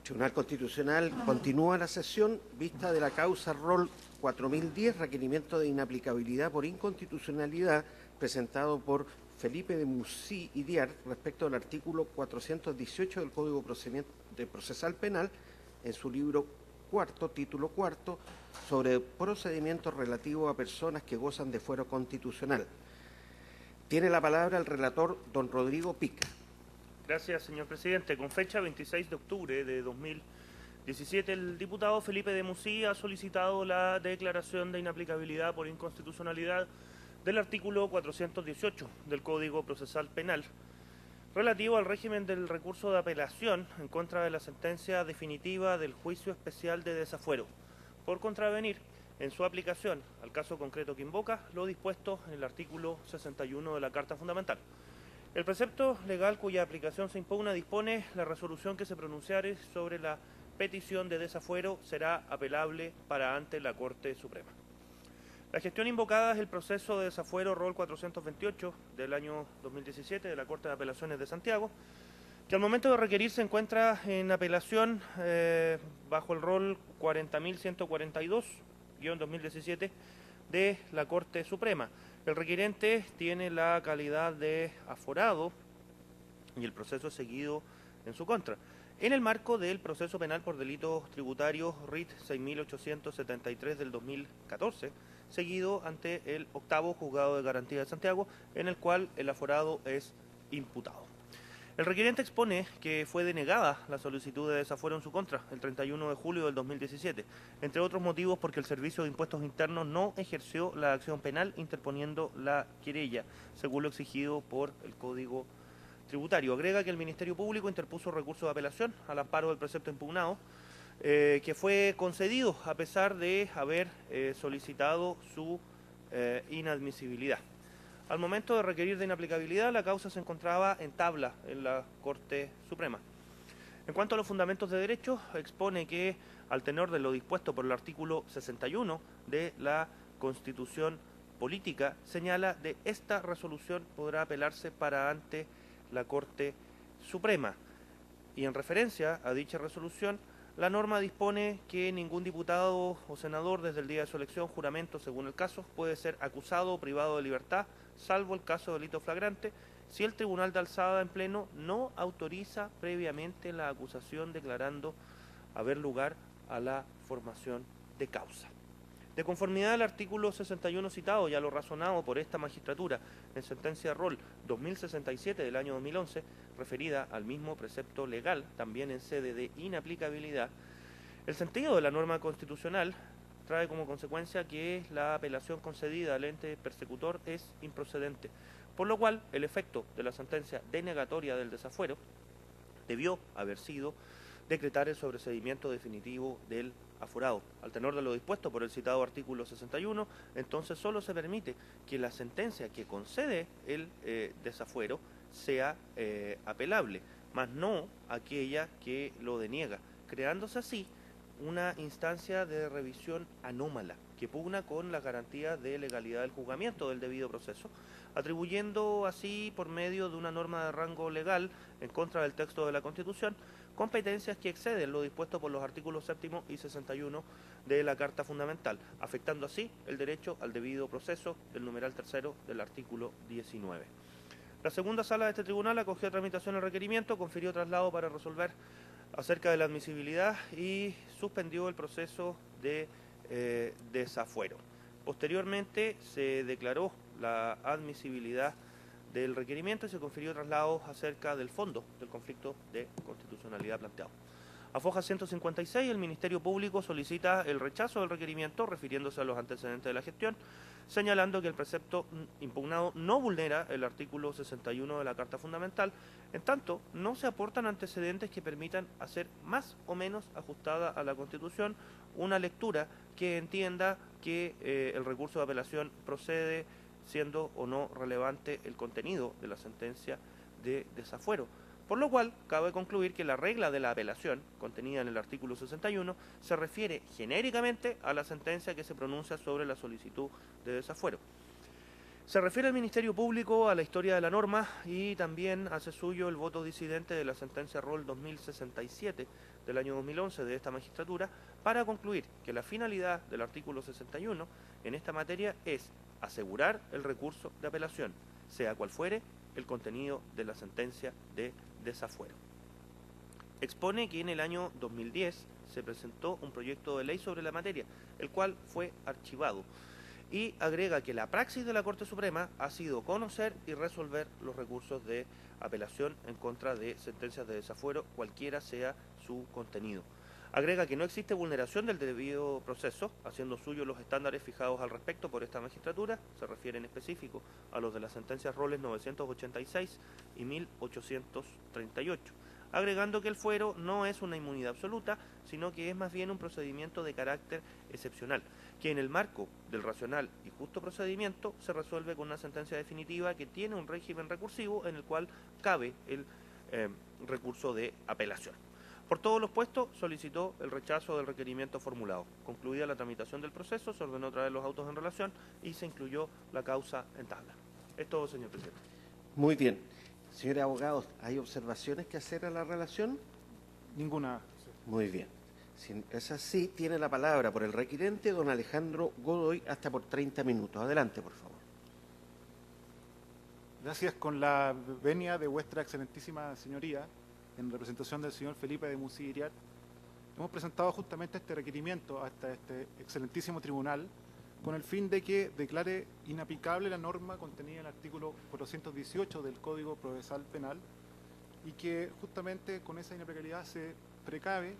Tribunal Constitucional continúa la sesión vista de la causa ROL 4010, requerimiento de inaplicabilidad por inconstitucionalidad presentado por Felipe de Musí y Diar respecto al artículo 418 del Código Procesal Penal en su libro cuarto, título cuarto, sobre procedimientos relativos a personas que gozan de fuero constitucional. Tiene la palabra el relator don Rodrigo Pica. Gracias, señor presidente. Con fecha 26 de octubre de 2017, el diputado Felipe de Musí ha solicitado la declaración de inaplicabilidad por inconstitucionalidad del artículo 418 del Código Procesal Penal, relativo al régimen del recurso de apelación en contra de la sentencia definitiva del juicio especial de desafuero, por contravenir en su aplicación al caso concreto que invoca lo dispuesto en el artículo 61 de la Carta Fundamental. El precepto legal cuya aplicación se impugna dispone: la resolución que se pronunciare sobre la petición de desafuero será apelable para ante la Corte Suprema. La gestión invocada es el proceso de desafuero ROL 428 del año 2017 de la Corte de Apelaciones de Santiago, que al momento de requerir se encuentra en apelación bajo el ROL 40.142-2017 de la Corte Suprema. El requerente tiene la calidad de aforado y el proceso es seguido en su contra, en el marco del proceso penal por delitos tributarios RIT 6.873 del 2014, seguido ante el octavo Juzgado de Garantía de Santiago, en el cual el aforado es imputado. El requerente expone que fue denegada la solicitud de desafuero en su contra el 31 de julio del 2017, entre otros motivos porque el Servicio de Impuestos Internos no ejerció la acción penal interponiendo la querella, según lo exigido por el Código Tributario. Agrega que el Ministerio Público interpuso recurso de apelación al amparo del precepto impugnado, que fue concedido a pesar de haber solicitado su inadmisibilidad. Al momento de requerir de inaplicabilidad, la causa se encontraba en tabla en la Corte Suprema. En cuanto a los fundamentos de derecho, expone que, al tenor de lo dispuesto por el artículo 61 de la Constitución Política, señala de esta resolución podrá apelarse para ante la Corte Suprema. Y en referencia a dicha resolución, la norma dispone que ningún diputado o senador desde el día de su elección, juramento según el caso, puede ser acusado o privado de libertad, salvo el caso de delito flagrante, si el Tribunal de Alzada en pleno no autoriza previamente la acusación declarando haber lugar a la formación de causa. De conformidad al artículo 61 citado y a lo razonado por esta magistratura en sentencia ROL 2067 del año 2011, referida al mismo precepto legal, también en sede de inaplicabilidad, el sentido de la norma constitucional trae como consecuencia que la apelación concedida al ente persecutor es improcedente, por lo cual el efecto de la sentencia denegatoria del desafuero debió haber sido decretar el sobreseimiento definitivo del aforado. Al tenor de lo dispuesto por el citado artículo 61, entonces solo se permite que la sentencia que concede el desafuero sea apelable, mas no aquella que lo deniega, creándose así una instancia de revisión anómala que pugna con la garantía de legalidad del juzgamiento del debido proceso, atribuyendo así, por medio de una norma de rango legal en contra del texto de la Constitución, competencias que exceden lo dispuesto por los artículos 7 y 61 de la Carta Fundamental, afectando así el derecho al debido proceso del numeral tercero del artículo 19. La segunda sala de este tribunal acogió a tramitación el requerimiento, confirió traslado para resolver acerca de la admisibilidad y suspendió el proceso de desafuero. Posteriormente se declaró la admisibilidad del requerimiento y se confirió traslado acerca del fondo del conflicto de constitucionalidad planteado. A foja 156, el Ministerio Público solicita el rechazo del requerimiento refiriéndose a los antecedentes de la gestión, señalando que el precepto impugnado no vulnera el artículo 61 de la Carta Fundamental, en tanto no se aportan antecedentes que permitan hacer más o menos ajustada a la Constitución una lectura que entienda que el recurso de apelación procede siendo o no relevante el contenido de la sentencia de desafuero. Por lo cual, cabe concluir que la regla de la apelación, contenida en el artículo 61, se refiere genéricamente a la sentencia que se pronuncia sobre la solicitud de desafuero. Se refiere el Ministerio Público a la historia de la norma y también hace suyo el voto disidente de la sentencia ROL 2067 del año 2011 de esta magistratura para concluir que la finalidad del artículo 61 en esta materia es asegurar el recurso de apelación, sea cual fuere el contenido de la sentencia de desafuero. Expone que en el año 2010 se presentó un proyecto de ley sobre la materia, el cual fue archivado, y agrega que la praxis de la Corte Suprema ha sido conocer y resolver los recursos de apelación en contra de sentencias de desafuero, cualquiera sea su contenido. Agrega que no existe vulneración del debido proceso, haciendo suyo los estándares fijados al respecto por esta magistratura, se refiere en específico a los de las sentencias Roles 986 y 1838. Agregando que el fuero no es una inmunidad absoluta, sino que es más bien un procedimiento de carácter excepcional, que en el marco del racional y justo procedimiento se resuelve con una sentencia definitiva que tiene un régimen recursivo en el cual cabe el recurso de apelación. Por todos los puestos, solicitó el rechazo del requerimiento formulado. Concluida la tramitación del proceso, se ordenó traer los autos en relación y se incluyó la causa en tabla. Es todo, señor presidente. Muy bien. Señores abogados, ¿hay observaciones que hacer a la relación? Ninguna. Muy bien. Si es así, tiene la palabra por el requirente don Alejandro Godoy hasta por 30 minutos. Adelante, por favor. Gracias, con la venia de vuestra excelentísima señoría, en representación del señor Felipe de Musí Iriart, hemos presentado justamente este requerimiento hasta este excelentísimo tribunal con el fin de que declare inaplicable la norma contenida en el artículo 418 del Código Procesal Penal y que justamente con esa inaplicabilidad se precave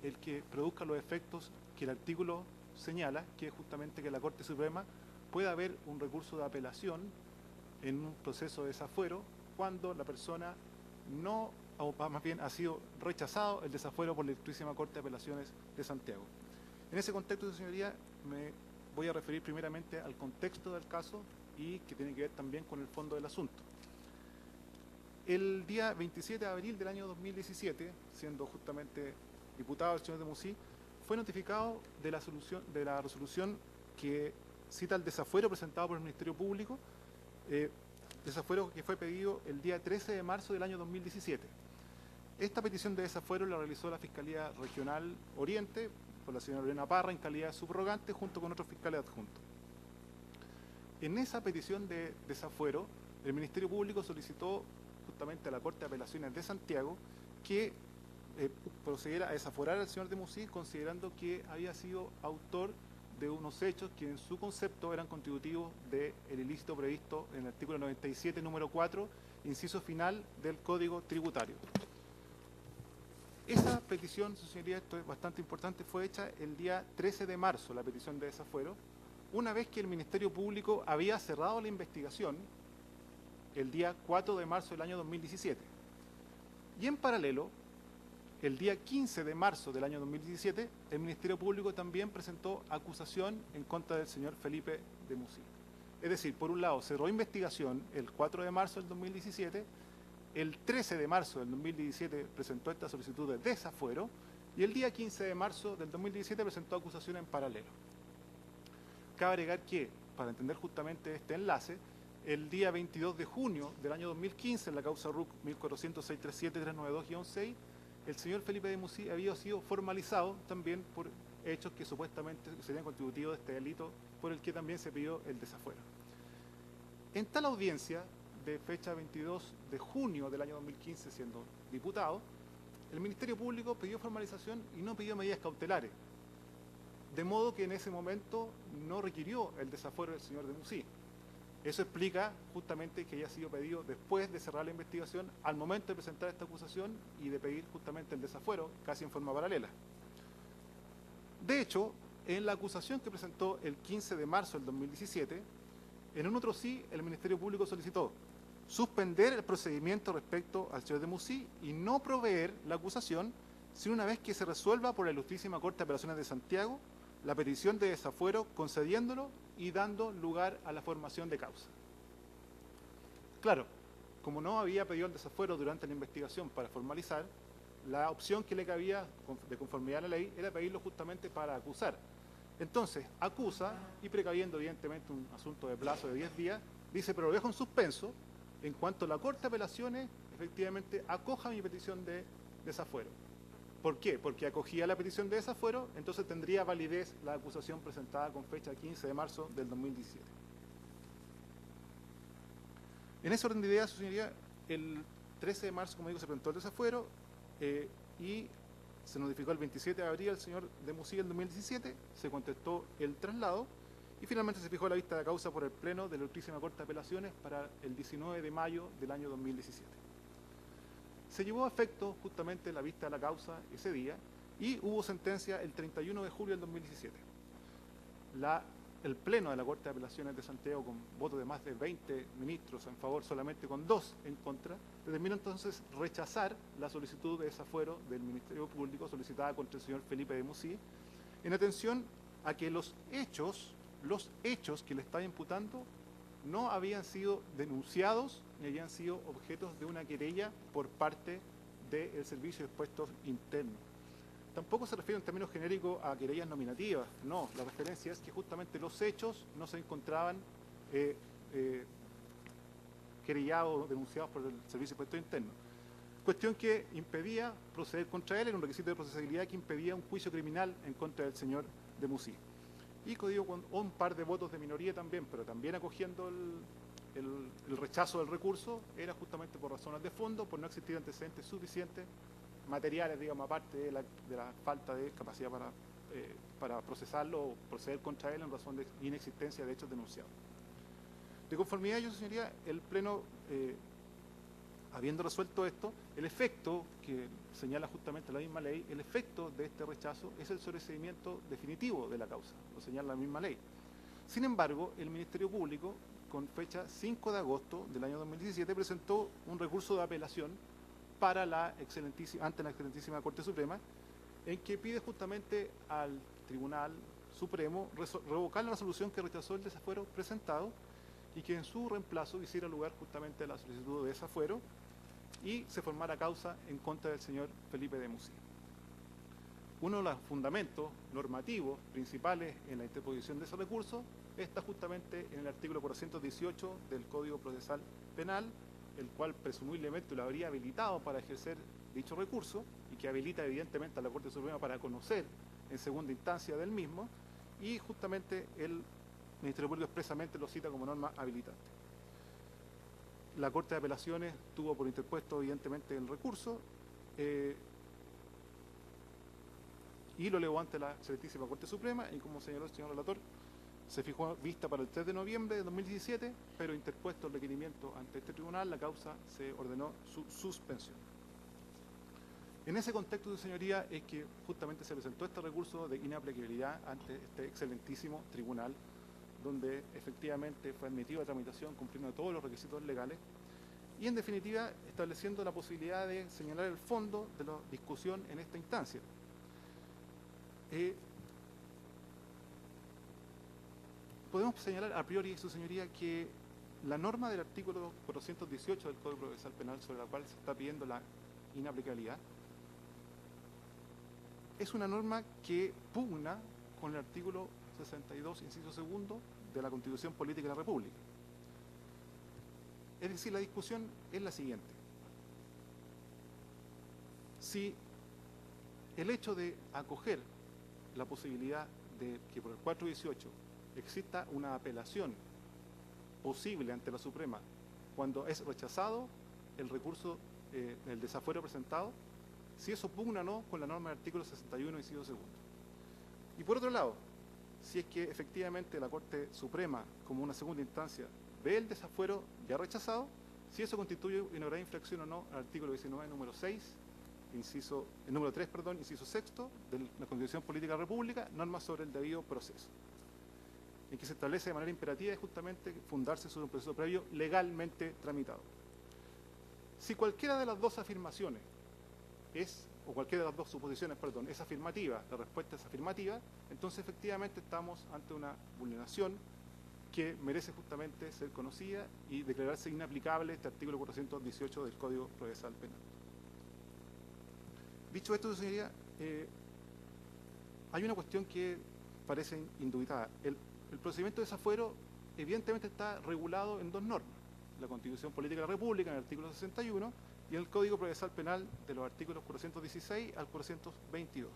el que produzca los efectos que el artículo señala, que es justamente que la Corte Suprema pueda haber un recurso de apelación en un proceso de desafuero cuando la persona no, o más bien ha sido rechazado el desafuero por la Ilustrísima Corte de Apelaciones de Santiago. En ese contexto, señoría, me voy a referir primeramente al contexto del caso y que tiene que ver también con el fondo del asunto. El día 27 de abril del año 2017, siendo justamente diputado el señor de Musí, fue notificado de la resolución que cita el desafuero presentado por el Ministerio Público, desafuero que fue pedido el día 13 de marzo del año 2017. Esta petición de desafuero la realizó la Fiscalía Regional Oriente, por la señora Lorena Parra, en calidad de subrogante, junto con otros fiscales adjuntos. En esa petición de desafuero, el Ministerio Público solicitó justamente a la Corte de Apelaciones de Santiago que procediera a desaforar al señor de Musí, considerando que había sido autor de unos hechos que en su concepto eran constitutivos del ilícito previsto en el artículo 97, número 4, inciso final del Código Tributario. Esa petición, su señoría, esto es bastante importante, fue hecha el día 13 de marzo, la petición de desafuero, una vez que el Ministerio Público había cerrado la investigación el día 4 de marzo del año 2017. Y en paralelo, el día 15 de marzo del año 2017, el Ministerio Público también presentó acusación en contra del señor Felipe de Musí. Es decir, por un lado, cerró investigación el 4 de marzo del 2017, el 13 de marzo del 2017 presentó esta solicitud de desafuero y el día 15 de marzo del 2017 presentó acusación en paralelo. Cabe agregar que, para entender justamente este enlace, el día 22 de junio del año 2015, en la causa RUC 1400-637-392-6, el señor Felipe de Musí había sido formalizado también por hechos que supuestamente serían constitutivos de este delito, por el que también se pidió el desafuero. En tal audiencia, de fecha 22 de junio del año 2015, siendo diputado, el Ministerio Público pidió formalización y no pidió medidas cautelares, de modo que en ese momento no requirió el desafuero del señor de Musí. Eso explica justamente que haya sido pedido después de cerrar la investigación, al momento de presentar esta acusación y de pedir justamente el desafuero, casi en forma paralela. De hecho, en la acusación que presentó el 15 de marzo del 2017, en un otro sí, el Ministerio Público solicitó suspender el procedimiento respecto al señor de Musí y no proveer la acusación, sino una vez que se resuelva por la Ilustrísima Corte de Apelaciones de Santiago la petición de desafuero, concediéndolo y dando lugar a la formación de causa. Claro, como no había pedido el desafuero durante la investigación para formalizar, la opción que le cabía de conformidad a la ley era pedirlo justamente para acusar. Entonces, acusa y precaviendo evidentemente un asunto de plazo de 10 días, dice, pero lo dejo en suspenso en cuanto la Corte de Apelaciones efectivamente acoja mi petición de desafuero. ¿Por qué? Porque acogía la petición de desafuero, entonces tendría validez la acusación presentada con fecha 15 de marzo del 2017. En ese orden de ideas, su señoría, el 13 de marzo, como digo, se presentó el desafuero y se notificó el 27 de abril al señor de Musí en 2017, se contestó el traslado y finalmente se fijó la vista de causa por el Pleno de la Ultrísima Corte de Apelaciones para el 19 de mayo del año 2017. Se llevó a efecto justamente la vista de la causa ese día y hubo sentencia el 31 de julio del 2017. El Pleno de la Corte de Apelaciones de Santiago, con votos de más de 20 ministros en favor, solamente con 2 en contra, determinó entonces rechazar la solicitud de desafuero del Ministerio Público solicitada contra el señor Felipe de Musí, en atención a que los hechos que le estaba imputando no habían sido denunciados ni habían sido objetos de una querella por parte del Servicio de Expuestos Internos. Tampoco se refiere en términos genéricos a querellas nominativas, no, la referencia es que justamente los hechos no se encontraban querellados o denunciados por el Servicio de Expuestos Internos. Cuestión que impedía proceder contra él, era un requisito de procesabilidad que impedía un juicio criminal en contra del señor de Musí. Y digo, con un par de votos de minoría también, pero también acogiendo el rechazo del recurso, era justamente por razones de fondo, por no existir antecedentes suficientes, materiales, digamos, aparte de la falta de capacidad para procesarlo o proceder contra él en razón de inexistencia de hechos denunciados. De conformidad a ello, señoría, el Pleno, habiendo resuelto esto, el efecto que señala justamente la misma ley, el efecto de este rechazo es el sobreseimiento definitivo de la causa, lo señala la misma ley. Sin embargo, el Ministerio Público, con fecha 5 de agosto del año 2017, presentó un recurso de apelación ante la excelentísima Corte Suprema, en que pide justamente al Tribunal Supremo revocar la resolución que rechazó el desafuero presentado y que en su reemplazo hiciera lugar justamente a la solicitud de desafuero y se formara causa en contra del señor Felipe de Musí. Uno de los fundamentos normativos principales en la interposición de ese recurso está justamente en el artículo 418 del Código Procesal Penal, el cual presumiblemente lo habría habilitado para ejercer dicho recurso y que habilita evidentemente a la Corte Suprema para conocer en segunda instancia del mismo, y justamente el Ministerio Público expresamente lo cita como norma habilitante. La Corte de Apelaciones tuvo por interpuesto evidentemente el recurso y lo elevó ante la excelentísima Corte Suprema y, como señaló el señor relator, se fijó vista para el 3 de noviembre de 2017, pero interpuesto el requerimiento ante este tribunal, la causa se ordenó su suspensión. En ese contexto, su señoría, es que justamente se presentó este recurso de inaplicabilidad ante este excelentísimo tribunal, donde efectivamente fue admitido a tramitación cumpliendo todos los requisitos legales y, en definitiva, estableciendo la posibilidad de señalar el fondo de la discusión en esta instancia. Podemos señalar a priori, su señoría, que la norma del artículo 418 del Código Procesal Penal, sobre la cual se está pidiendo la inaplicabilidad, es una norma que pugna con el artículo 62, inciso segundo, de la Constitución Política de la República. Es decir, la discusión es la siguiente. Si el hecho de acoger la posibilidad de que por el 418 exista una apelación posible ante la Suprema cuando es rechazado el recurso, el desafuero presentado, si eso pugna o no con la norma del artículo 61, inciso segundo. Y por otro lado, si es que efectivamente la Corte Suprema, como una segunda instancia, ve el desafuero ya rechazado, si eso constituye una grave infracción o no al artículo 19, número 6, número 3, inciso sexto, de la Constitución Política de la República, normas sobre el debido proceso, en que se establece de manera imperativa justamente fundarse sobre un proceso previo legalmente tramitado. Si cualquiera de las dos afirmaciones o cualquiera de las dos suposiciones, es afirmativa, la respuesta es afirmativa, entonces efectivamente estamos ante una vulneración que merece justamente ser conocida y declararse inaplicable este artículo 418 del Código Procesal Penal. Dicho esto, señoría, hay una cuestión que parece indubitada. El procedimiento de desafuero evidentemente está regulado en dos normas: la Constitución Política de la República en el artículo 61 y el Código Procesal Penal de los artículos 416 al 422.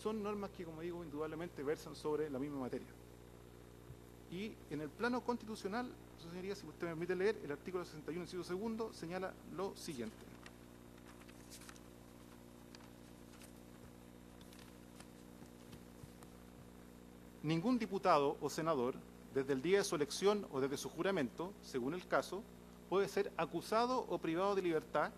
Son normas que, como digo, indudablemente versan sobre la misma materia. Y en el plano constitucional, señoría, si usted me permite leer, el artículo 61, inciso segundo, señala lo siguiente. Ningún diputado o senador, desde el día de su elección o desde su juramento, según el caso, puede ser acusado o privado de libertad,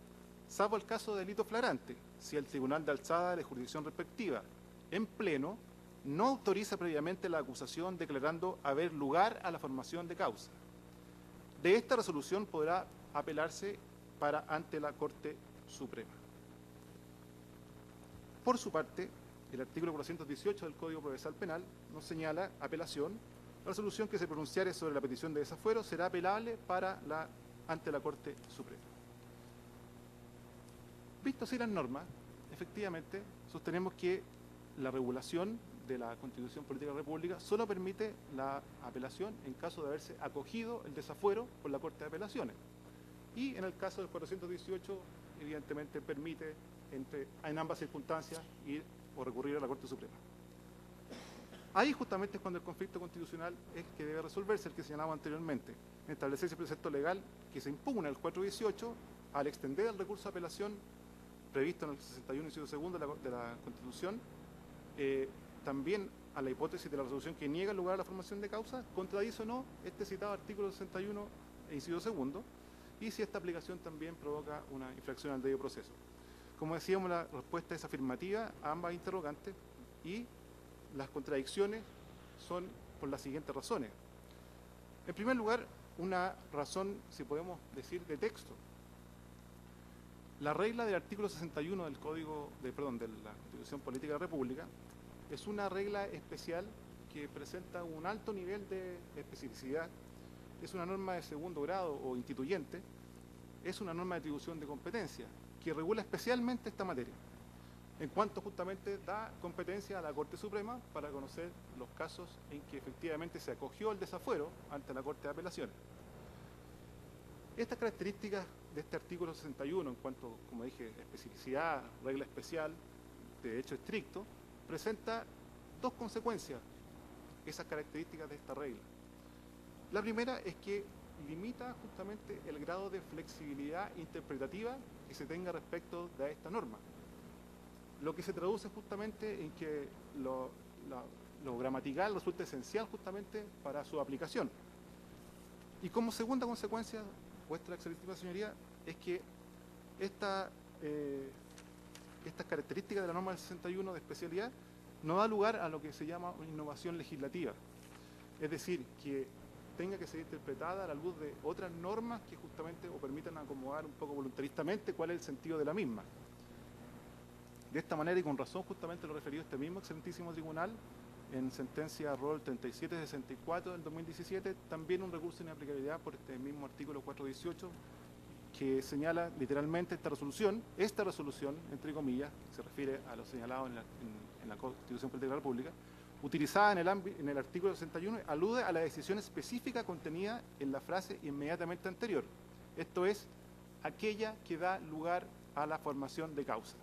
salvo el caso de delito flagrante, si el tribunal de alzada de la jurisdicción respectiva, en pleno, no autoriza previamente la acusación declarando haber lugar a la formación de causa. De esta resolución podrá apelarse ante la Corte Suprema. Por su parte, el artículo 418 del Código Procesal Penal nos señala apelación. La resolución que se pronunciare sobre la petición de desafuero será apelable ante la Corte Suprema. Visto así las normas, efectivamente sostenemos que la regulación de la Constitución Política de la República solo permite la apelación en caso de haberse acogido el desafuero por la Corte de Apelaciones. Y en el caso del 418, evidentemente permite en ambas circunstancias ir o recurrir a la Corte Suprema. Ahí justamente es cuando el conflicto constitucional es que debe resolverse, el que señalaba anteriormente, establecerse el precepto legal que se impugna el 418 al extender el recurso de apelación previsto en el 61, inciso segundo de la Constitución, también a la hipótesis de la resolución que niega el lugar a la formación de causa, contradice o no este citado artículo 61, inciso segundo, y si esta aplicación también provoca una infracción al debido proceso. Como decíamos, la respuesta es afirmativa a ambas interrogantes y las contradicciones son por las siguientes razones. En primer lugar, una razón, si podemos decir, de texto. La regla del artículo 61 del de la Constitución Política de la República es una regla especial que presenta un alto nivel de especificidad. Es una norma de segundo grado o instituyente. Es una norma de atribución de competencia que regula especialmente esta materia, en cuanto justamente da competencia a la Corte Suprema para conocer los casos en que efectivamente se acogió el desafuero ante la Corte de Apelaciones. Estas características de este artículo 61, en cuanto, como dije, especificidad, regla especial, de derecho estricto, presenta dos consecuencias, esas características de esta regla. La primera es que limita justamente el grado de flexibilidad interpretativa que se tenga respecto de esta norma, lo que se traduce justamente en que lo gramatical resulta esencial justamente para su aplicación. Y como segunda consecuencia, vuestra excelentísima señoría, es que estas características de la norma del 61 de especialidad no da lugar a lo que se llama una innovación legislativa, es decir, que tenga que ser interpretada a la luz de otras normas que justamente o permitan acomodar un poco voluntaristamente cuál es el sentido de la misma. De esta manera, y con razón, justamente lo referido este mismo excelentísimo tribunal, en sentencia rol 3764 del 2017, también un recurso de inaplicabilidad por este mismo artículo 418, que señala literalmente esta resolución, entre comillas, se refiere a lo señalado en la Constitución Política de la República, utilizada en el artículo 61, alude a la decisión específica contenida en la frase inmediatamente anterior, esto es, aquella que da lugar a la formación de causa.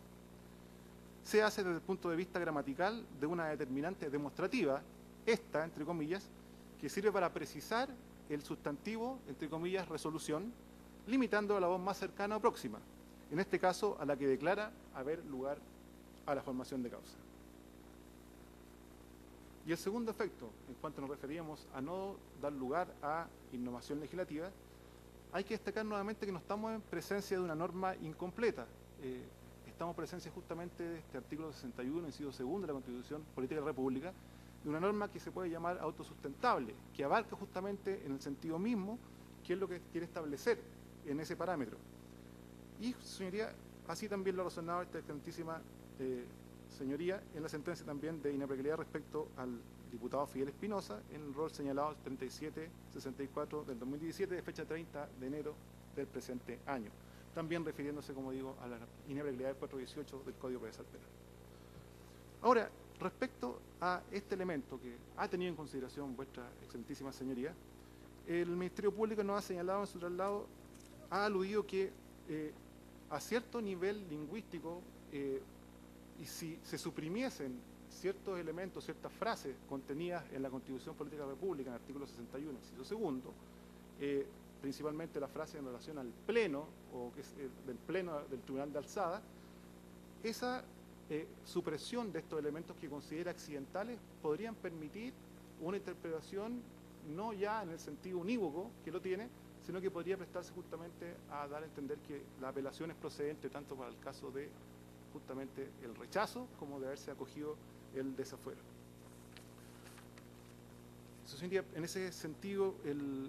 Se hace desde el punto de vista gramatical de una determinante demostrativa, esta, entre comillas, que sirve para precisar el sustantivo, entre comillas, resolución, limitando a la voz más cercana o próxima, en este caso a la que declara haber lugar a la formación de causa. Y el segundo efecto, en cuanto nos referíamos a no dar lugar a innovación legislativa, hay que destacar nuevamente que no estamos en presencia de una norma incompleta. Estamos en presencia justamente de este artículo 61, inciso segundo de la Constitución Política de la República, de una norma que se puede llamar autosustentable, que abarca justamente en el sentido mismo qué es lo que quiere establecer en ese parámetro. Y, señoría, así también lo ha razonado esta excelentísima señoría en la sentencia también de inaplicabilidad respecto al diputado Fidel Espinosa en el rol señalado 3764 del 2017 de fecha 30 de enero del presente año, también refiriéndose, como digo, a la inaplicabilidad del 418 del Código Procesal Penal. Ahora, Respecto a este elemento que ha tenido en consideración vuestra excelentísima señoría, el Ministerio Público nos ha señalado en su traslado, ha aludido que a cierto nivel lingüístico, y si se suprimiesen ciertos elementos, ciertas frases contenidas en la Constitución Política de la República, en el artículo 61, inciso segundo, principalmente la frase en relación al pleno, o que es del pleno del Tribunal de Alzada, esa supresión de estos elementos que considera accidentales podrían permitir una interpretación no ya en el sentido unívoco que lo tiene, sino que podría prestarse justamente a dar a entender que la apelación es procedente tanto para el caso de justamente el rechazo como de haberse acogido el desafuero. Eso sería, en ese sentido,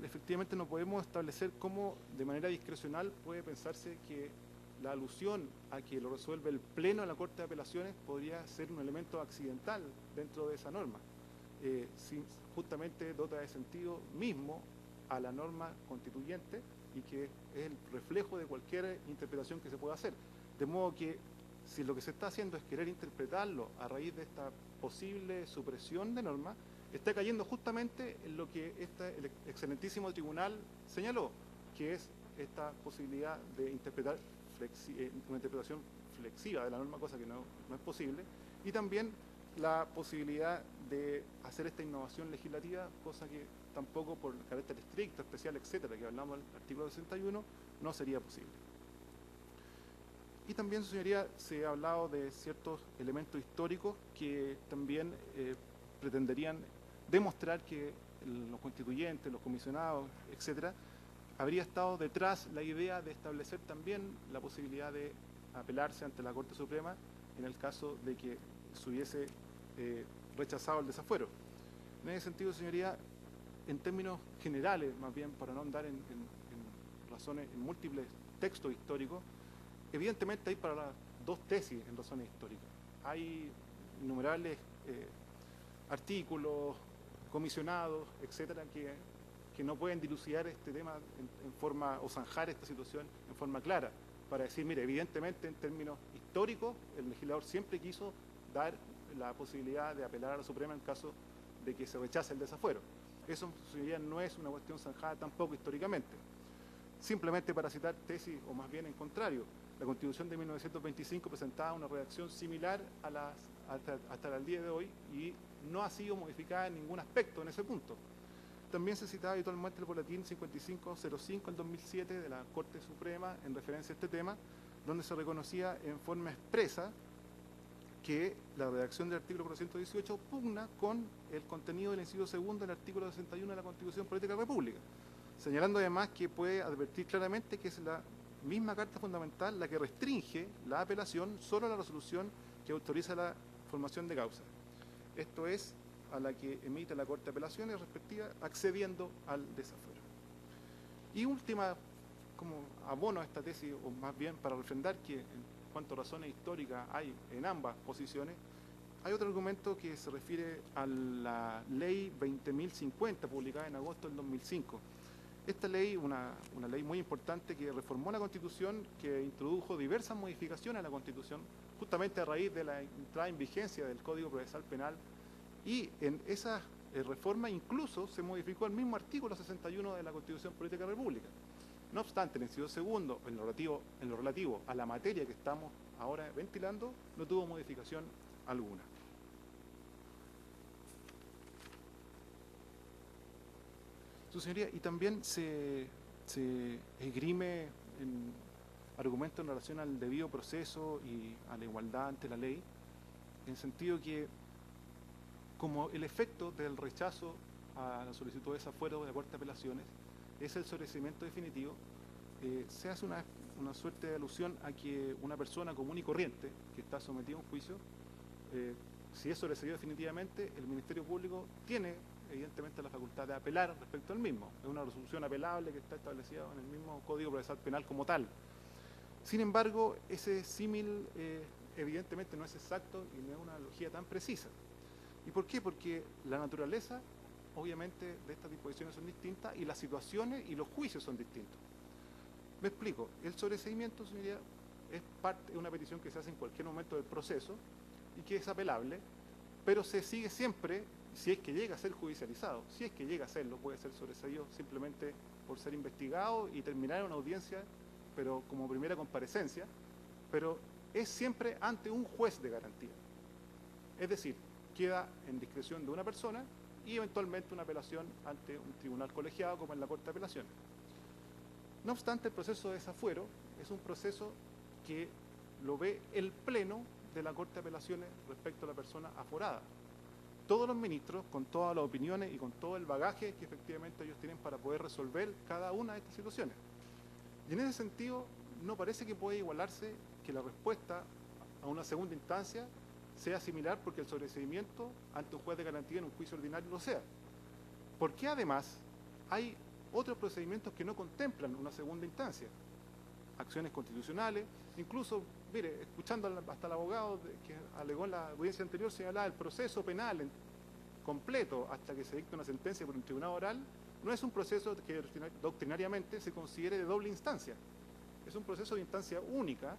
efectivamente no podemos establecer cómo de manera discrecional puede pensarse que la alusión a que lo resuelve el Pleno de la Corte de Apelaciones podría ser un elemento accidental dentro de esa norma. Justamente dota de sentido mismo a la norma constituyente y que es el reflejo de cualquier interpretación que se pueda hacer. De modo que si lo que se está haciendo es querer interpretarlo a raíz de esta posible supresión de norma, está cayendo justamente en lo que el excelentísimo tribunal señaló, que es esta posibilidad de interpretar una interpretación flexiva de la norma, cosa que no es posible, y también la posibilidad de hacer esta innovación legislativa, cosa que tampoco por carácter estricto, especial, etcétera, que hablamos del artículo 61, no sería posible. Y también, su señoría, se ha hablado de ciertos elementos históricos que también pretenderían demostrar que los constituyentes, los comisionados, etcétera, habría estado detrás la idea de establecer también la posibilidad de apelarse ante la Corte Suprema en el caso de que se hubiese rechazado el desafuero. En ese sentido, señoría, en términos generales, más bien para no andar en razones, en múltiples textos históricos, evidentemente hay para las dos tesis en razones históricas. Hay innumerables artículos, comisionados, etcétera, que no pueden dilucidar este tema en forma, o zanjar esta situación en forma clara, para decir, mire, evidentemente en términos históricos, el legislador siempre quiso dar la posibilidad de apelar a la Suprema en caso de que se rechace el desafuero. Eso, señoría, no es una cuestión zanjada tampoco históricamente. Simplemente para citar tesis, o más bien en contrario, la Constitución de 1925 presentaba una redacción similar a hasta el día de hoy y no ha sido modificada en ningún aspecto en ese punto. También se citaba habitualmente el boletín 5505 del 2007 de la Corte Suprema en referencia a este tema, donde se reconocía en forma expresa que la redacción del artículo 418 pugna con el contenido del inciso segundo del artículo 61 de la Constitución Política de la República, señalando además que puede advertir claramente que es la misma Carta Fundamental la que restringe la apelación solo a la resolución que autoriza la formación de causa. Esto es, a la que emite la Corte de Apelaciones respectiva, accediendo al desafuero. Y última, como abono a esta tesis, o más bien para refrendar que en cuanto a razones históricas hay en ambas posiciones, hay otro argumento que se refiere a la Ley 20.050, publicada en agosto del 2005. Esta ley, una ley muy importante que reformó la Constitución, que introdujo diversas modificaciones a la Constitución, justamente a raíz de la entrada en vigencia del Código Procesal Penal, y en esa reforma incluso se modificó el mismo artículo 61 de la Constitución Política de la República. No obstante, el inciso segundo, en lo relativo a la materia que estamos ahora ventilando, no tuvo modificación alguna. Su señoría, y también se esgrime en argumentos en relación al debido proceso y a la igualdad ante la ley, en sentido que como el efecto del rechazo a la solicitud de desafuero de la Corte de Apelaciones es el sobreseimiento definitivo, se hace una suerte de alusión a que una persona común y corriente que está sometida a un juicio, si es sobreseído definitivamente, el Ministerio Público tiene evidentemente la facultad de apelar respecto al mismo. Es una resolución apelable que está establecida en el mismo Código Procesal Penal como tal. Sin embargo, ese símil evidentemente no es exacto y no es una analogía tan precisa. ¿Y por qué? Porque la naturaleza, obviamente, de estas disposiciones son distintas y las situaciones y los juicios son distintos. Me explico. El sobreseimiento, señoría, es una petición que se hace en cualquier momento del proceso y que es apelable, pero se sigue siempre, si es que llega a ser judicializado, si es que llega a serlo, puede ser sobreseído simplemente por ser investigado y terminar en una audiencia, pero como primera comparecencia, pero es siempre ante un juez de garantía. Es decir, queda en discreción de una persona y eventualmente una apelación ante un tribunal colegiado como en la Corte de Apelaciones. No obstante, el proceso de desafuero es un proceso que lo ve el Pleno de la Corte de Apelaciones respecto a la persona aforada. Todos los ministros, con todas las opiniones y con todo el bagaje que efectivamente ellos tienen para poder resolver cada una de estas situaciones. Y en ese sentido, no parece que pueda igualarse que la respuesta a una segunda instancia sea similar porque el sobreseimiento ante un juez de garantía en un juicio ordinario lo sea. Porque además hay otros procedimientos que no contemplan una segunda instancia. Acciones constitucionales, incluso, mire, escuchando hasta el abogado que alegó en la audiencia anterior, señalaba el proceso penal completo hasta que se dicte una sentencia por un tribunal oral, no es un proceso que doctrinariamente se considere de doble instancia. Es un proceso de instancia única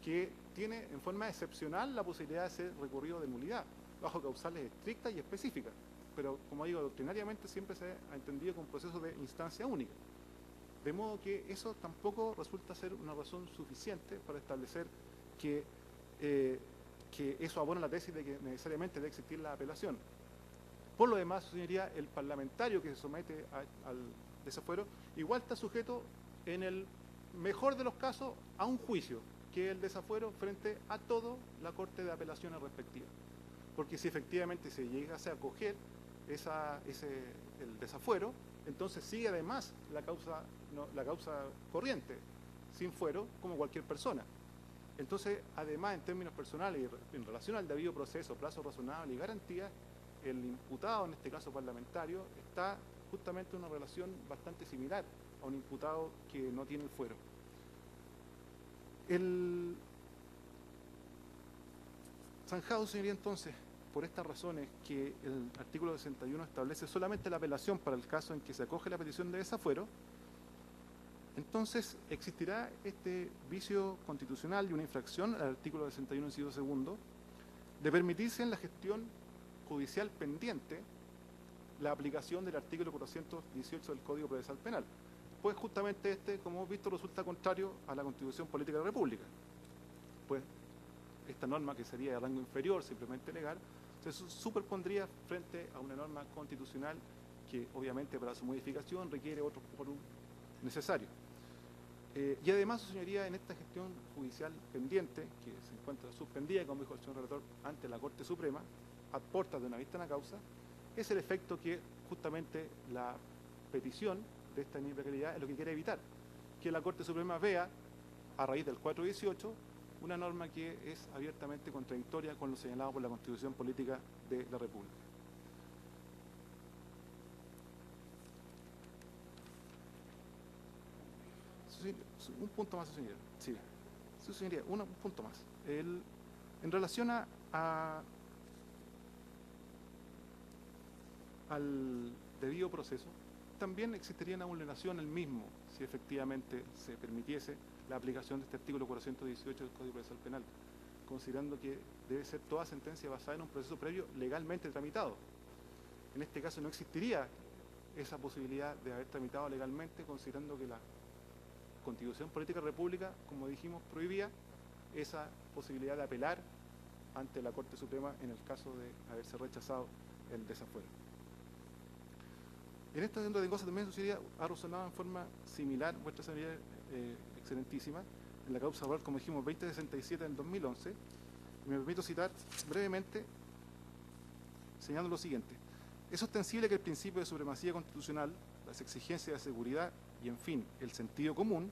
que tiene en forma excepcional la posibilidad de ser recurrido de nulidad, bajo causales estrictas y específicas. Pero, como digo, doctrinariamente siempre se ha entendido como un proceso de instancia única. De modo que eso tampoco resulta ser una razón suficiente para establecer que eso abona la tesis de que necesariamente debe existir la apelación. Por lo demás, señoría, el parlamentario que se somete al desafuero igual está sujeto, en el mejor de los casos, a un juicio, que es el desafuero frente a toda la Corte de Apelaciones respectiva. Porque si efectivamente se llegase a acoger el desafuero, entonces sigue además la causa corriente, sin fuero, como cualquier persona. Entonces, además, en términos personales y en relación al debido proceso, plazo razonable y garantía, el imputado, en este caso parlamentario, está justamente en una relación bastante similar a un imputado que no tiene el fuero. Zanjado, señoría, entonces, por estas razones que el artículo 61 establece solamente la apelación para el caso en que se acoge la petición de desafuero, entonces existirá este vicio constitucional y una infracción al artículo 61, inciso segundo, de permitirse en la gestión judicial pendiente la aplicación del artículo 418 del Código Procesal Penal. Pues justamente este, como hemos visto, resulta contrario a la Constitución Política de la República. Pues esta norma, que sería de rango inferior, simplemente legal, se superpondría frente a una norma constitucional que obviamente para su modificación requiere otro quórum necesario. Y además, su señoría, en esta gestión judicial pendiente, que se encuentra suspendida, como dijo el señor relator, ante la Corte Suprema, a portas de una vista en la causa, es el efecto que justamente la petición de esta inviolabilidad es lo que quiere evitar, que la Corte Suprema vea, a raíz del 418, una norma que es abiertamente contradictoria con lo señalado por la Constitución Política de la República. Un punto más, señoría. Sí, señoría, un punto más. En relación al debido proceso, también existiría una vulneración el mismo si efectivamente se permitiese la aplicación de este artículo 418 del Código Procesal Penal, considerando que debe ser toda sentencia basada en un proceso previo legalmente tramitado. En este caso no existiría esa posibilidad de haber tramitado legalmente, considerando que la Constitución Política de la República, como dijimos, prohibía esa posibilidad de apelar ante la Corte Suprema en el caso de haberse rechazado el desafuero. En esta orden de cosas también sucedía, ha resonado en forma similar, vuestra señoría excelentísima, en la causa oral, como dijimos, 2067 del 2011. Y me permito citar brevemente, señalando lo siguiente: es ostensible que el principio de supremacía constitucional, las exigencias de seguridad y, en fin, el sentido común,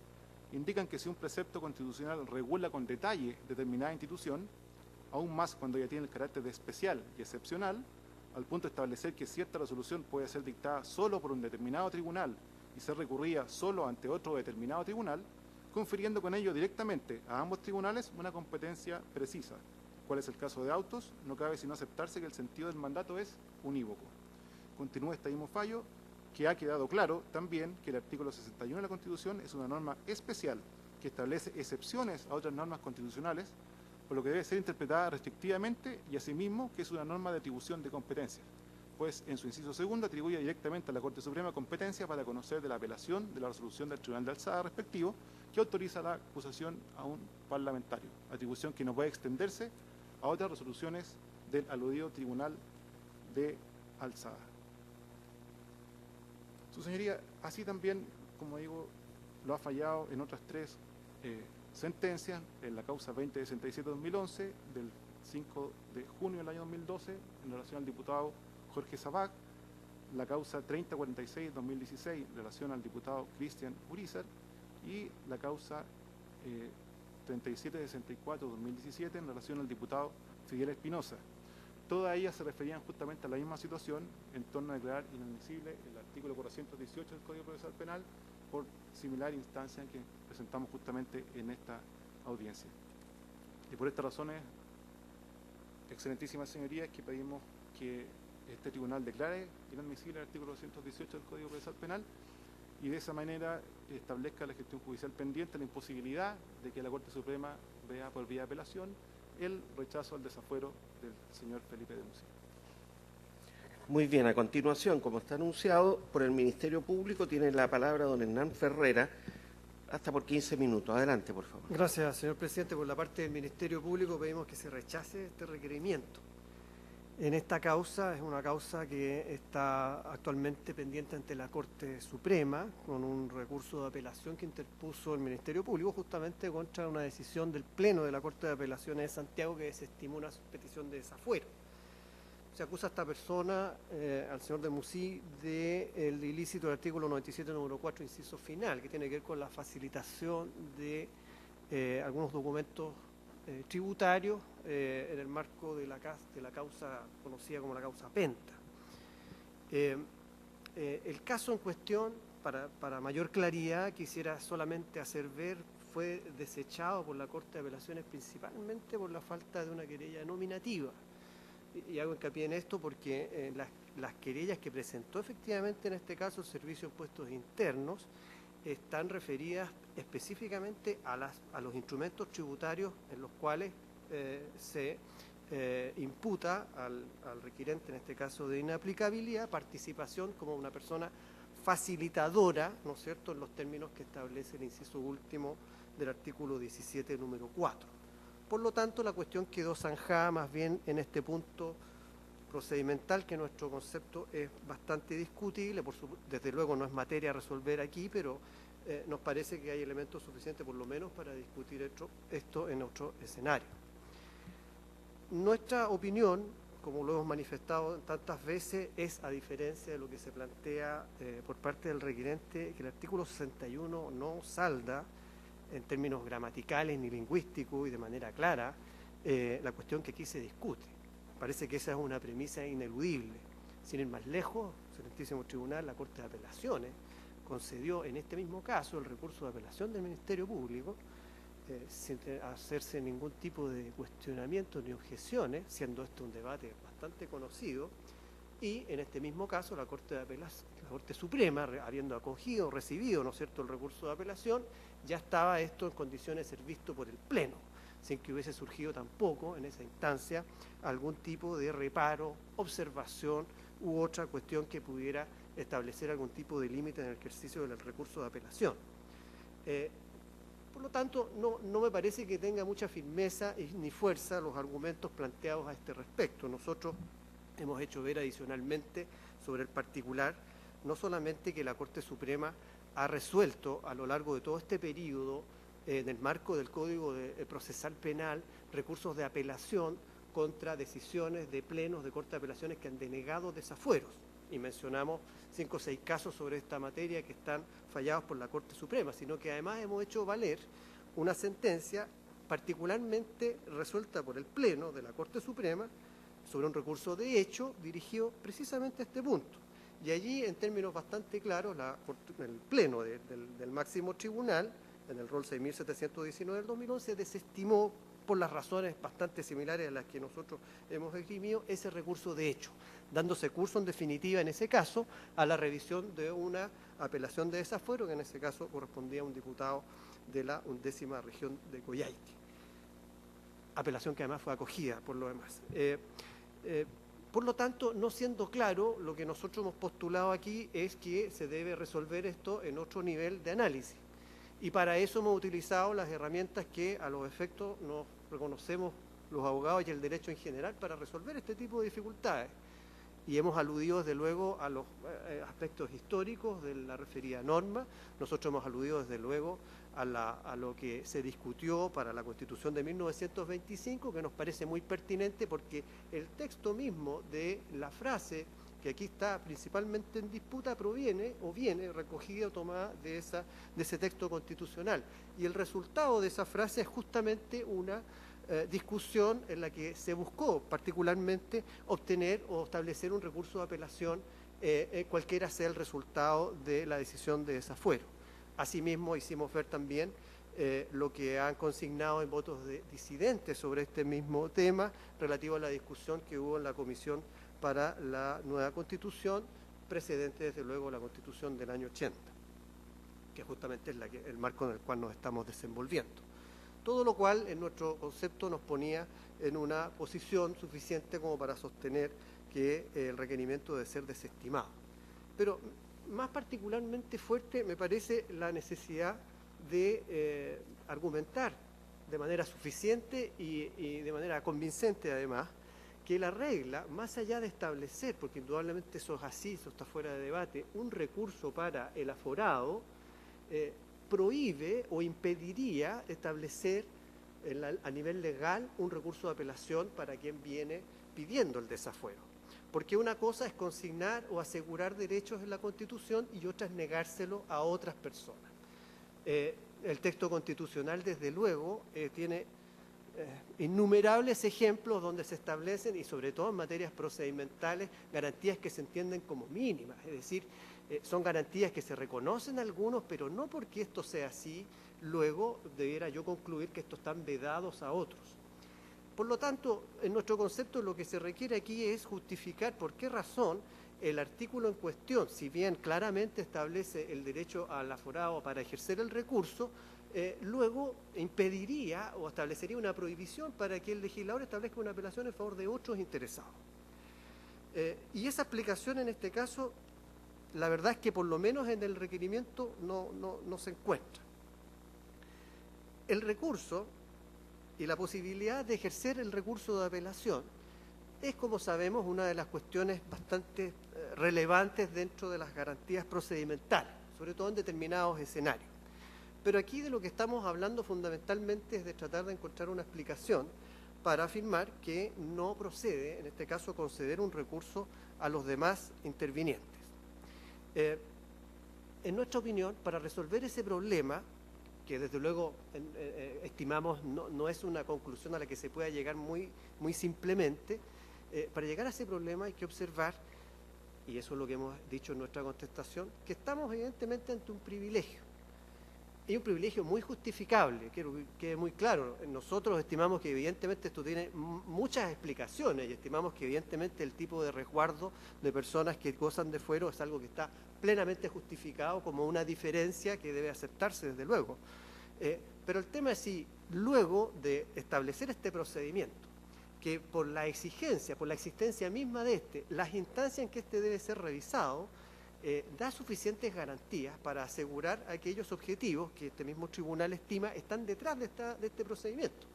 indican que si un precepto constitucional regula con detalle determinada institución, aún más cuando ya tiene el carácter de especial y excepcional, al punto de establecer que cierta resolución puede ser dictada solo por un determinado tribunal y ser recurrida solo ante otro determinado tribunal, confiriendo con ello directamente a ambos tribunales una competencia precisa. ¿Cuál es el caso de autos? No cabe sino aceptarse que el sentido del mandato es unívoco. Continúa este mismo fallo, que ha quedado claro también que el artículo 61 de la Constitución es una norma especial que establece excepciones a otras normas constitucionales, por lo que debe ser interpretada restrictivamente y asimismo que es una norma de atribución de competencia, pues en su inciso segundo atribuye directamente a la Corte Suprema competencia para conocer de la apelación de la resolución del Tribunal de Alzada respectivo que autoriza la acusación a un parlamentario, atribución que no puede extenderse a otras resoluciones del aludido Tribunal de Alzada. Su señoría, así también, como digo, lo ha fallado en otras tres sentencias, en la causa 2067-2011, del 5 de junio del año 2012, en relación al diputado Jorge Sabac, la causa 3046-2016, en relación al diputado Cristian Urizar, y la causa 3764-2017, en relación al diputado Fidel Espinosa. Todas ellas se referían justamente a la misma situación en torno a declarar inadmisible el artículo 418 del Código Procesal Penal por similar instancia que presentamos justamente en esta audiencia. Y por estas razones, excelentísimas señorías, que pedimos que este tribunal declare inadmisible el artículo 418 del Código Procesal Penal y de esa manera establezca la gestión judicial pendiente la imposibilidad de que la Corte Suprema vea por vía de apelación el rechazo al desafuero del señor Felipe de Musí. Muy bien, a continuación, como está anunciado, por el Ministerio Público tiene la palabra don Hernán Ferrera, hasta por 15 minutos. Adelante, por favor. Gracias, señor presidente. Por la parte del Ministerio Público pedimos que se rechace este requerimiento. En esta causa, es una causa que está actualmente pendiente ante la Corte Suprema, con un recurso de apelación que interpuso el Ministerio Público justamente contra una decisión del Pleno de la Corte de Apelaciones de Santiago que desestimó una petición de desafuero. Se acusa a esta persona, al señor de Musí, del ilícito del artículo 97, número 4, inciso final, que tiene que ver con la facilitación de algunos documentos tributarios en el marco de la causa conocida como la causa Penta. El caso en cuestión, para mayor claridad, quisiera solamente hacer ver, fue desechado por la Corte de Apelaciones principalmente por la falta de una querella nominativa. Y hago hincapié en esto porque las querellas que presentó efectivamente en este caso el Servicio de Impuestos Internos están referidas específicamente a los instrumentos tributarios en los cuales se imputa al requirente, en este caso de inaplicabilidad, participación como una persona facilitadora, ¿no es cierto?, en los términos que establece el inciso último del artículo 17, número 4. Por lo tanto, la cuestión quedó zanjada más bien en este punto procedimental, que nuestro concepto es bastante discutible, desde luego no es materia a resolver aquí, pero nos parece que hay elementos suficientes por lo menos para discutir esto en otro escenario. Nuestra opinión, como lo hemos manifestado tantas veces, es, a diferencia de lo que se plantea por parte del requirente, que el artículo 61 no salda en términos gramaticales ni lingüísticos y de manera clara la cuestión que aquí se discute. Parece que esa es una premisa ineludible. Sin ir más lejos, el Excelentísimo Tribunal, la Corte de Apelaciones, concedió en este mismo caso el recurso de apelación del Ministerio Público sin hacerse ningún tipo de cuestionamiento ni objeciones, siendo esto un debate bastante conocido, y en este mismo caso la Corte Suprema, habiendo acogido, recibido, ¿no es cierto?, el recurso de apelación, ya estaba esto en condiciones de ser visto por el Pleno, sin que hubiese surgido tampoco en esa instancia algún tipo de reparo, observación u otra cuestión que pudiera establecer algún tipo de límite en el ejercicio del recurso de apelación. Por lo tanto, no me parece que tenga mucha firmeza ni fuerza los argumentos planteados a este respecto. Nosotros hemos hecho ver adicionalmente sobre el particular, no solamente que la Corte Suprema ha resuelto a lo largo de todo este periodo, en el marco del Código Procesal Penal, recursos de apelación contra decisiones de plenos de Corte de Apelaciones que han denegado desafueros. Y mencionamos 5 o 6 casos sobre esta materia que están fallados por la Corte Suprema, sino que además hemos hecho valer una sentencia particularmente resuelta por el Pleno de la Corte Suprema sobre un recurso de hecho dirigido precisamente a este punto. Y allí, en términos bastante claros, el Pleno del máximo tribunal, en el rol 6.719 del 2011, desestimó, por las razones bastante similares a las que nosotros hemos esgrimido, ese recurso de hecho, dándose curso en definitiva en ese caso a la revisión de una apelación de desafuero que en ese caso correspondía a un diputado de la 11ª región de Coyhaique. apelación que además fue acogida por lo demás. Por lo tanto, no siendo claro, lo que nosotros hemos postulado aquí es que se debe resolver esto en otro nivel de análisis. Y para eso hemos utilizado las herramientas que a los efectos nos reconocemos los abogados y el derecho en general para resolver este tipo de dificultades. Y hemos aludido desde luego a los aspectos históricos de la referida norma, nosotros hemos aludido desde luego a lo que se discutió para la Constitución de 1925, que nos parece muy pertinente porque el texto mismo de la frase que aquí está principalmente en disputa proviene o viene recogida o tomada de ese texto constitucional. Y el resultado de esa frase es justamente una discusión en la que se buscó particularmente obtener o establecer un recurso de apelación cualquiera sea el resultado de la decisión de desafuero. Asimismo, hicimos ver también lo que han consignado en votos de disidentes sobre este mismo tema relativo a la discusión que hubo en la Comisión para la nueva Constitución, precedente desde luego la Constitución del año 80, que justamente es el marco en el cual nos estamos desenvolviendo. Todo lo cual, en nuestro concepto, nos ponía en una posición suficiente como para sostener que el requerimiento debe ser desestimado. Pero más particularmente fuerte me parece la necesidad de argumentar de manera suficiente y de manera convincente además, que la regla, más allá de establecer, porque indudablemente eso es así, eso está fuera de debate, un recurso para el aforado, prohíbe o impediría establecer a nivel legal un recurso de apelación para quien viene pidiendo el desafuero. Porque una cosa es consignar o asegurar derechos en la Constitución y otra es negárselo a otras personas. El texto constitucional, desde luego, tiene innumerables ejemplos donde se establecen, y sobre todo en materias procedimentales, garantías que se entienden como mínimas, es decir, son garantías que se reconocen a algunos, pero no porque esto sea así, luego debiera yo concluir que estos están vedados a otros. Por lo tanto, en nuestro concepto lo que se requiere aquí es justificar por qué razón el artículo en cuestión, si bien claramente establece el derecho al aforado para ejercer el recurso, luego impediría o establecería una prohibición para que el legislador establezca una apelación en favor de otros interesados. Y esa aplicación en este caso, la verdad es que por lo menos en el requerimiento no se encuentra. El recurso y la posibilidad de ejercer el recurso de apelación es, como sabemos, una de las cuestiones bastante relevantes dentro de las garantías procedimentales, sobre todo en determinados escenarios. Pero aquí de lo que estamos hablando fundamentalmente es de tratar de encontrar una explicación para afirmar que no procede, en este caso, conceder un recurso a los demás intervinientes. En nuestra opinión, para resolver ese problema, que desde luego estimamos no es una conclusión a la que se pueda llegar muy simplemente, para llegar a ese problema hay que observar, y eso es lo que hemos dicho en nuestra contestación, que estamos evidentemente ante un privilegio. Y un privilegio muy justificable, quiero que quede muy claro. Nosotros estimamos que evidentemente esto tiene muchas explicaciones y estimamos que evidentemente el tipo de resguardo de personas que gozan de fuero es algo que está plenamente justificado como una diferencia que debe aceptarse desde luego. Pero el tema es si luego de establecer este procedimiento, que por la exigencia, por la existencia misma de las instancias en que debe ser revisado, da suficientes garantías para asegurar aquellos objetivos que este mismo tribunal estima están detrás de este procedimiento.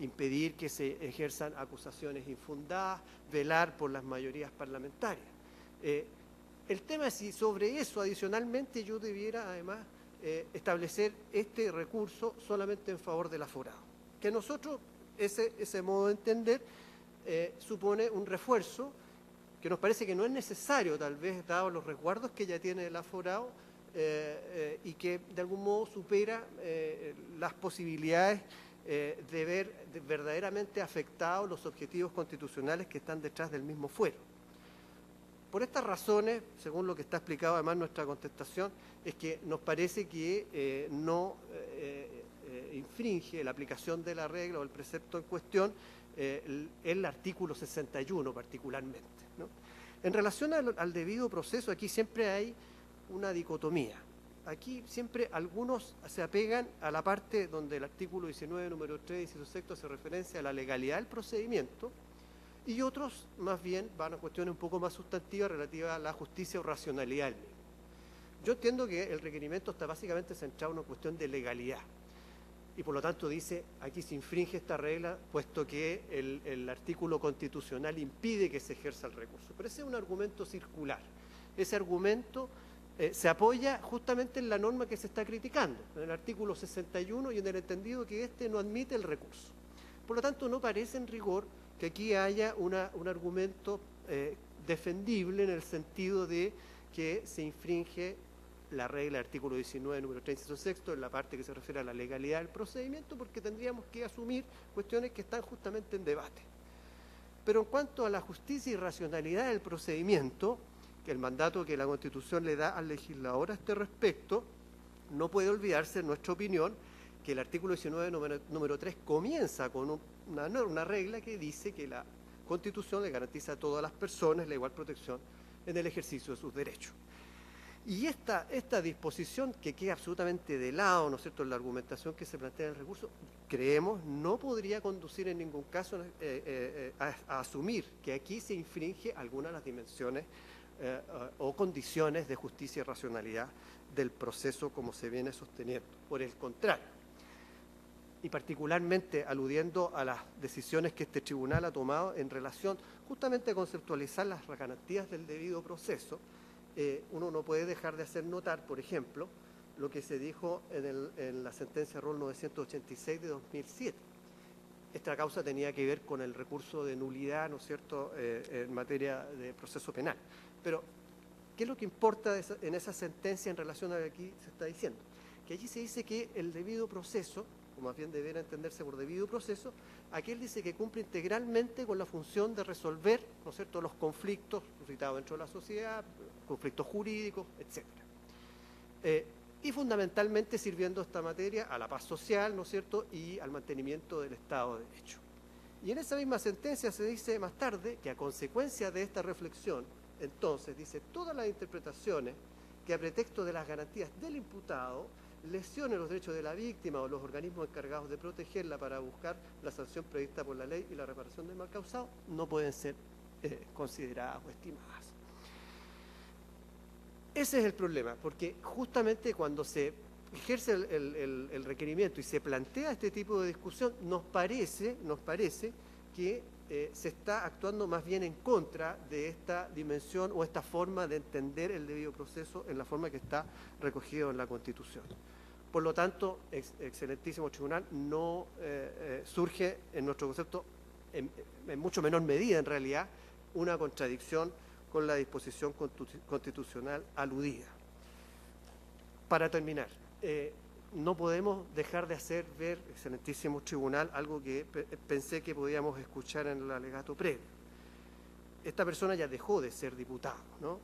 Impedir que se ejerzan acusaciones infundadas, velar por las mayorías parlamentarias. El tema es si sobre eso adicionalmente yo debiera además establecer este recurso solamente en favor del aforado. Que nosotros, ese modo de entender, supone un refuerzo que nos parece que no es necesario, tal vez, dados los resguardos que ya tiene el aforado, y que de algún modo supera las posibilidades de ver verdaderamente afectados los objetivos constitucionales que están detrás del mismo fuero. Por estas razones, según lo que está explicado además en nuestra contestación, es que nos parece que no infringe la aplicación de la regla o el precepto en cuestión el artículo 61 particularmente, ¿no? En relación al debido proceso, aquí siempre hay una dicotomía. aquí siempre algunos se apegan a la parte donde el artículo 19, número 3, inciso sexto, hace referencia a la legalidad del procedimiento, y otros más bien van a cuestiones un poco más sustantivas relativas a la justicia o racionalidad del mismo. Yo entiendo que el requerimiento está básicamente centrado en una cuestión de legalidad, y por lo tanto dice, aquí se infringe esta regla, puesto que el artículo constitucional impide que se ejerza el recurso. Pero ese es un argumento circular. Ese argumento se apoya justamente en la norma que se está criticando, en el artículo 61 y en el entendido que este no admite el recurso. Por lo tanto, no parece en rigor que aquí haya un argumento defendible en el sentido de que se infringe la regla del artículo 19, número 3, inciso sexto, en la parte que se refiere a la legalidad del procedimiento, porque tendríamos que asumir cuestiones que están justamente en debate. Pero en cuanto a la justicia y racionalidad del procedimiento, que el mandato que la Constitución le da al legislador a este respecto, no puede olvidarse, en nuestra opinión, que el artículo 19, número 3, comienza con una regla que dice que la Constitución le garantiza a todas las personas la igual protección en el ejercicio de sus derechos. Y esta disposición, que queda absolutamente de lado, ¿no es cierto?, en la argumentación que se plantea en el recurso, creemos no podría conducir en ningún caso a asumir que aquí se infringe alguna de las dimensiones o condiciones de justicia y racionalidad del proceso como se viene sosteniendo. Por el contrario, y particularmente aludiendo a las decisiones que este tribunal ha tomado en relación justamente a conceptualizar las garantías del debido proceso, uno no puede dejar de hacer notar, por ejemplo, lo que se dijo en la sentencia ROL 986 de 2007. Esta causa tenía que ver con el recurso de nulidad, ¿no es cierto?, en materia de proceso penal. Pero, ¿qué es lo que importa en esa sentencia en relación a lo que aquí se está diciendo? Que allí se dice que el debido proceso, o más bien debiera entenderse por debido proceso, aquí él dice que cumple integralmente con la función de resolver, ¿no es cierto?, los conflictos suscitados dentro de la sociedad, conflictos jurídicos, etc. Y fundamentalmente sirviendo esta materia a la paz social, ¿no es cierto?, y al mantenimiento del Estado de Derecho. Y en esa misma sentencia se dice más tarde que a consecuencia de esta reflexión, entonces, dice, todas las interpretaciones que a pretexto de las garantías del imputado lesionen los derechos de la víctima o los organismos encargados de protegerla para buscar la sanción prevista por la ley y la reparación del mal causado, no pueden ser consideradas o estimadas. Ese es el problema, porque justamente cuando se ejerce el requerimiento y se plantea este tipo de discusión, nos parece que se está actuando más bien en contra de esta dimensión o esta forma de entender el debido proceso en la forma que está recogido en la Constitución. Por lo tanto, excelentísimo tribunal, no surge en nuestro concepto, en mucho menor medida en realidad, una contradicción con la disposición constitucional aludida. Para terminar, no podemos dejar de hacer ver, excelentísimo tribunal, algo que pensé que podíamos escuchar en el alegato previo. Esta persona ya dejó de ser diputado, ¿no?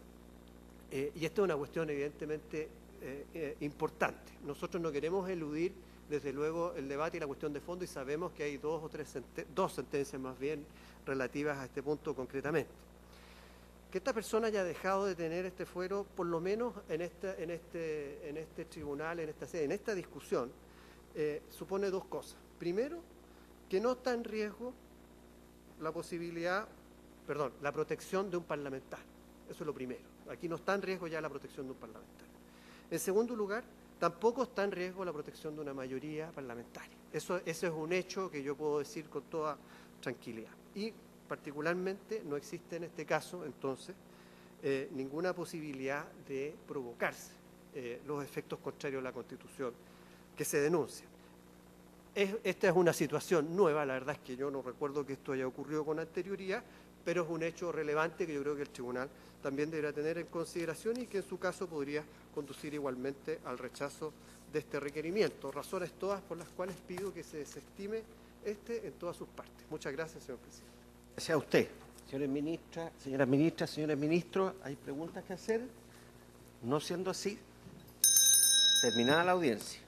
Y esta es una cuestión evidentemente importante. Nosotros no queremos eludir, desde luego, el debate y la cuestión de fondo, y sabemos que hay dos sentencias más bien relativas a este punto concretamente. Que esta persona haya dejado de tener este fuero, por lo menos en este tribunal, en esta sede, en esta discusión, supone dos cosas. Primero, que no está en riesgo la protección de un parlamentario. Eso es lo primero. Aquí no está en riesgo ya la protección de un parlamentario. En segundo lugar, tampoco está en riesgo la protección de una mayoría parlamentaria. Eso es un hecho que yo puedo decir con toda tranquilidad. Y particularmente no existe en este caso, entonces, ninguna posibilidad de provocarse los efectos contrarios a la Constitución que se denuncian. Esta es una situación nueva, la verdad es que yo no recuerdo que esto haya ocurrido con anterioridad, pero es un hecho relevante que yo creo que el tribunal también deberá tener en consideración y que en su caso podría conducir igualmente al rechazo de este requerimiento. Razones todas por las cuales pido que se desestime en todas sus partes. Muchas gracias, señor presidente. Gracias a usted. Señores ministras, señoras ministras, señores ministros, ¿hay preguntas que hacer? No siendo así, terminada la audiencia.